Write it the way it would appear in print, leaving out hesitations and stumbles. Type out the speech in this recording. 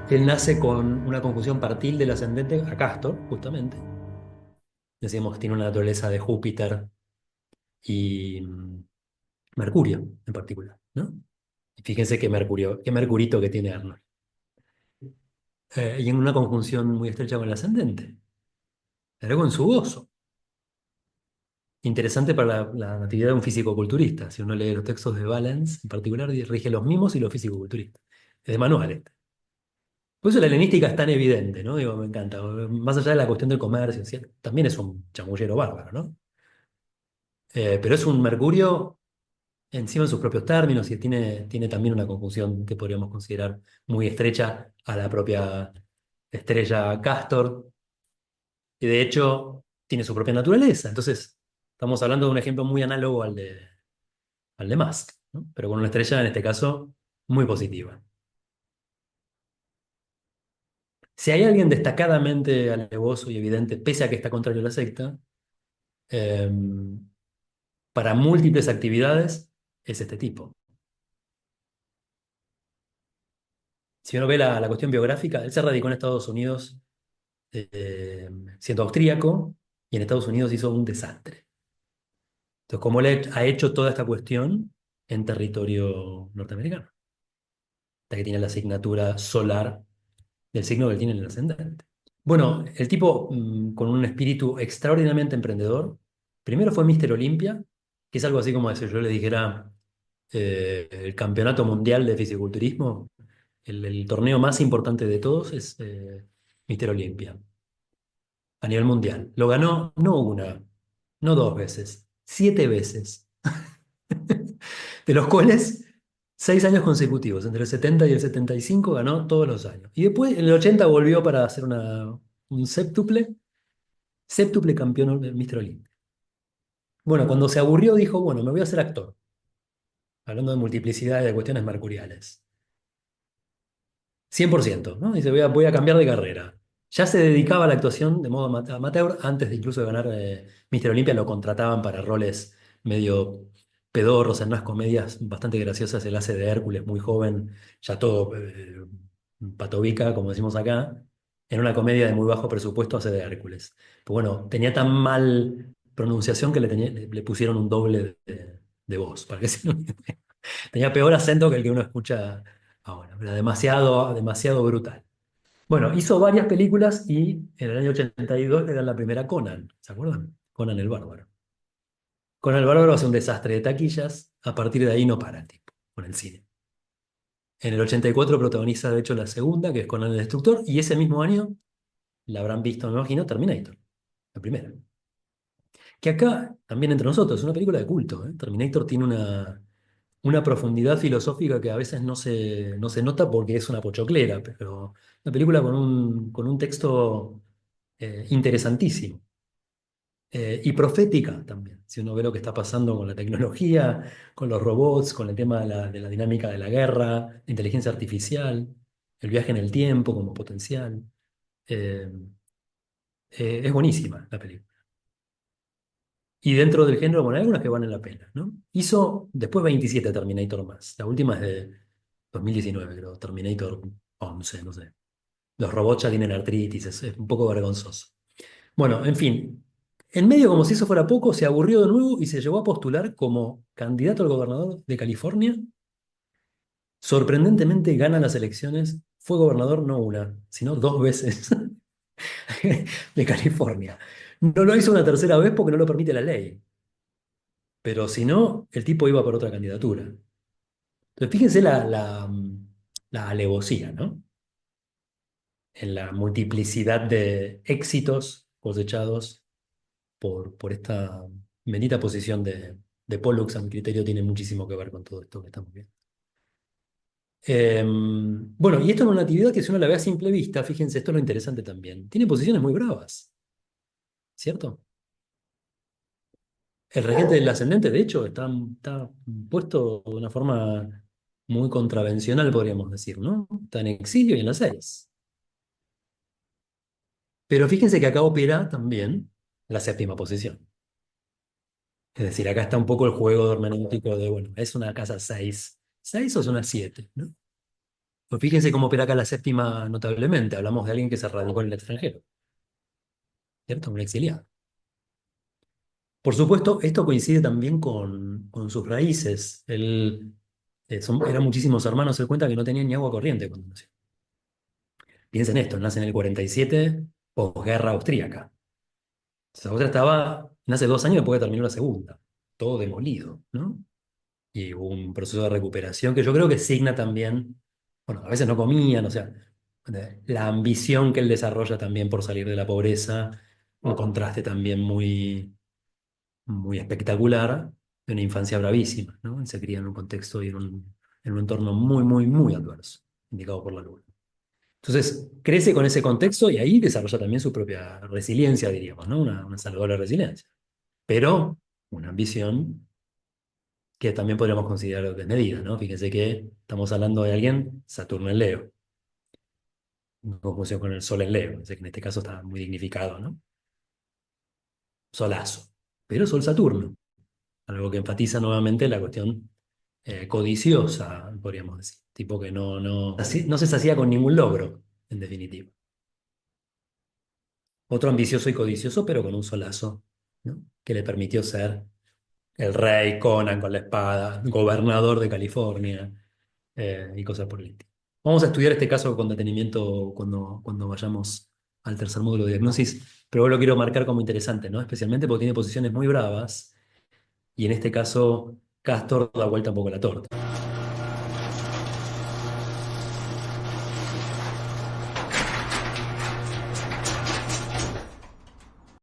Él nace con una conjunción partil del ascendente a Castor, justamente. Decíamos que tiene una naturaleza de Júpiter y Mercurio en particular, ¿no? Y fíjense qué Mercurio, qué Mercurito que tiene Arnold. Y en una conjunción muy estrecha con el ascendente. Luego en su gozo. Interesante para la natividad de un físico-culturista. Si uno lee los textos de Valens, en particular, rige los mimos y los físico-culturistas. Es de manual este. Por eso la helenística es tan evidente, ¿no? Digo, me encanta. Más allá de la cuestión del comercio, ¿sí? También es un chamullero bárbaro, ¿no? Pero es un Mercurio encima en sus propios términos y tiene también una conjunción que podríamos considerar muy estrecha a la propia estrella Castor, y de hecho tiene su propia naturaleza. Entonces, estamos hablando de un ejemplo muy análogo al de Musk, ¿no? Pero con una estrella, en este caso, muy positiva. Si hay alguien destacadamente alevoso y evidente, pese a que está contrario a la secta, eh, para múltiples actividades, es este tipo. Si uno ve la cuestión biográfica, él se radicó en Estados Unidos siendo austríaco y en Estados Unidos hizo un desastre. Entonces, ¿cómo le ha hecho toda esta cuestión en territorio norteamericano? Hasta que tiene la asignatura solar del signo que él tiene en el ascendente. Bueno, el tipo con un espíritu extraordinariamente emprendedor, primero fue Mister Olimpia, que es algo así como si yo le dijera el campeonato mundial de fisiculturismo, el torneo más importante de todos es Mister Olimpia a nivel mundial. Lo ganó no una, no dos veces, 7 veces, de los cuales 6 años consecutivos, entre el 70 y el 75 ganó todos los años. Y después en el 80 volvió para hacer un séptuple campeón de Mr. Olympia. Bueno, cuando se aburrió dijo, bueno, me voy a hacer actor, hablando de multiplicidad y de cuestiones mercuriales. 100%, ¿no? Dice, voy a cambiar de carrera. Ya se dedicaba a la actuación de modo amateur, antes de incluso de ganar Mr. Olympia lo contrataban para roles medio pedorros en unas comedias bastante graciosas. Él hace de Hércules muy joven, ya todo patovica, como decimos acá. En una comedia de muy bajo presupuesto hace de Hércules. Pues bueno, tenía tan mal pronunciación que le pusieron un doble de voz, para que tenía peor acento que el que uno escucha ahora. Era demasiado, demasiado brutal. Bueno, hizo varias películas y en el año 82 le dan la primera Conan, ¿se acuerdan? Conan el Bárbaro. Conan el Bárbaro hace un desastre de taquillas, a partir de ahí no para el tipo, con el cine. En el 84 protagoniza de hecho la segunda, que es Conan el Destructor, y ese mismo año la habrán visto, me imagino, Terminator, la primera. Que acá, también entre nosotros, es una película de culto, ¿eh? Terminator tiene una profundidad filosófica que a veces no se nota porque es una pochoclera, pero una película con un texto interesantísimo. Y profética también, si uno ve lo que está pasando con la tecnología, con los robots, con el tema de la dinámica de la guerra, la inteligencia artificial, el viaje en el tiempo como potencial. Eh, es buenísima la película. Y dentro del género, bueno, hay algunas que valen la pena, ¿no? Hizo después 27 Terminator más. La última es de 2019, creo, Terminator 11, no sé. Los robots ya tienen artritis, es un poco vergonzoso. Bueno, en fin, en medio como si eso fuera poco, se aburrió de nuevo y se llegó a postular como candidato al gobernador de California. Sorprendentemente gana las elecciones, fue gobernador no una, sino 2 veces de California. No lo hizo una tercera vez porque no lo permite la ley, pero si no, el tipo iba por otra candidatura. Entonces, fíjense la alevosía, ¿no? En la multiplicidad de éxitos cosechados por esta bendita posición de Pollux, a mi criterio, tiene muchísimo que ver con todo esto que estamos viendo. Bueno, y esto es una actividad que si uno la ve a simple vista, fíjense, esto es lo interesante también, tiene posiciones muy bravas, ¿cierto? El regente del ascendente, de hecho, está puesto de una forma muy contravencional, podríamos decir, ¿no? Está en exilio y en las 6. Pero fíjense que acá opera también la séptima posición. Es decir, acá está un poco el juego hermenéutico de, bueno, ¿es una casa 6 6 o es una 7, ¿no? Pues fíjense cómo opera acá la séptima notablemente. Hablamos de alguien que se radicó en el extranjero, ¿cierto? Un exiliado. Por supuesto, esto coincide también con sus raíces. Él, eran muchísimos hermanos. Él cuenta que no tenía ni agua corriente cuando nació. Piensen esto, nace en el 47, posguerra austríaca. Esa otra nace 2 años después de terminar la segunda. Todo demolido, ¿no? Y hubo un proceso de recuperación que yo creo que signa también, bueno, a veces no comían, o sea, la ambición que él desarrolla también por salir de la pobreza, un contraste también muy espectacular de una infancia bravísima, ¿no? Él se cría en un contexto y en un entorno muy adverso, indicado por la luna. Entonces, crece con ese contexto y ahí desarrolla también su propia resiliencia, diríamos, ¿no? Una saludable resiliencia. Pero una ambición que también podríamos considerar desmedida, ¿no? Fíjense que estamos hablando de alguien, Saturno en Leo, en conjunción con el Sol en Leo, así que en este caso está muy dignificado, ¿no? Solazo. Pero Sol-Saturno, algo que enfatiza nuevamente la cuestión codiciosa, podríamos decir. Tipo que no se sacía con ningún logro, en definitiva. Otro ambicioso y codicioso, pero con un solazo, ¿no? Que le permitió ser el rey Conan con la espada, gobernador de California, y cosas por el estilo. Vamos a estudiar este caso con detenimiento cuando vayamos al tercer módulo de diagnosis, pero lo quiero marcar como interesante, ¿no? Especialmente porque tiene posiciones muy bravas y en este caso Castor da vuelta un poco la torta.